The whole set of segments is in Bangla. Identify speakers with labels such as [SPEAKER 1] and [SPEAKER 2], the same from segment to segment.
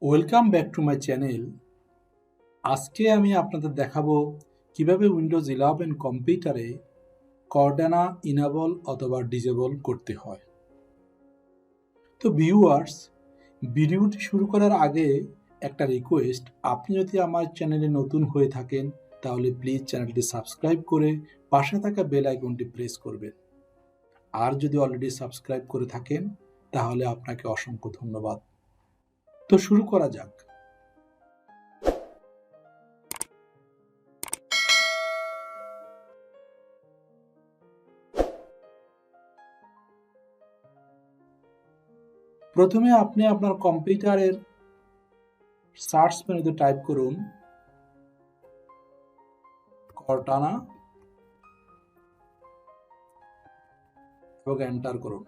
[SPEAKER 1] Welcome back to my channel. আজকে আমি আপনাদের দেখাবো কিভাবে উইন্ডোজ 11 কম্পিউটারে কর্টানা ইনেবল অথবা ডিসেবল করতে হয়। তো ভিউয়ার্স, ভিডিওটি শুরু করার আগে একটা রিকোয়েস্ট, আপনি যদি আমার চ্যানেলে নতুন হয়ে থাকেন তাহলে প্লিজ চ্যানেলটি সাবস্ক্রাইব করে পাশে থাকা বেল আইকনটি প্রেস করবেন। আর যদি অলরেডি সাবস্ক্রাইব করে থাকেন তাহলে আপনাকে অসংখ্য ধন্যবাদ। তো শুরু করা যাক। প্রথমে আপনি আপনার কম্পিউটারের সার্চ মেনুতে টাইপ করুন কর্টানা এবং এন্টার করুন।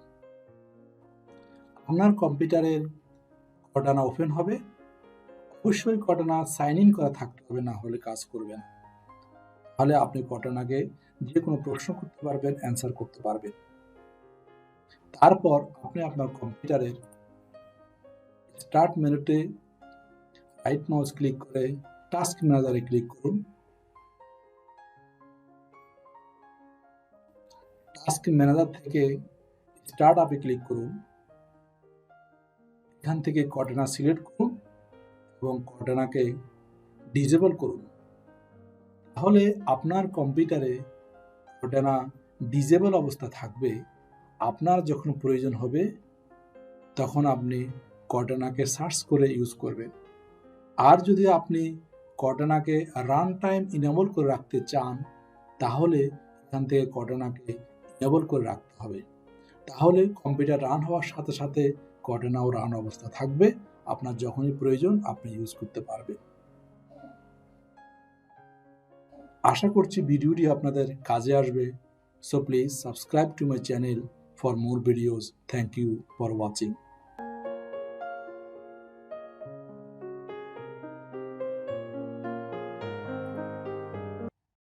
[SPEAKER 1] আপনার কম্পিউটারের কর্টানা ওপেন হবে। অবশ্যই কর্টানা সাইন ইন করা থাকতে হবে, না হলে কাজ করবে না। তাহলে আপনি কর্টানাকে যে কোনো প্রশ্ন করতে পারবেন, অ্যান্সার করতে পারবেন। তারপর আপনি আপনার কম্পিউটারের স্টার্ট মেনুতে রাইট মাউস ক্লিক করে টাস্ক ম্যানেজারে ক্লিক করুন। টাস্ক ম্যানেজার থেকে স্টার্ট আপে ক্লিক করুন। এখান থেকে কর্টানা সিলেক্ট করুন এবং কর্টানাকে ডিসেবল করুন। তাহলে আপনার কম্পিউটারে কর্টানা ডিসেবল অবস্থা থাকবে। আপনার যখন প্রয়োজন হবে তখন আপনি কর্টানাকে সার্চ করে ইউজ করবেন। আর যদি আপনি কর্টানাকে রান টাইম ইনেবল করে রাখতে চান তাহলে এখান থেকে কর্টানাকে ইনেবল করে রাখতে হবে। তাহলে কম্পিউটার রান হওয়ার সাথে সাথে কর্টানাও রান অবস্থা থাকবে। আপনার যখনই প্রয়োজন আপনি ইউজ করতে পারবেন। আশা করছি ভিডিওটি আপনাদের কাজে আসবে। So please subscribe to my channel for more videos. Thank you for watching.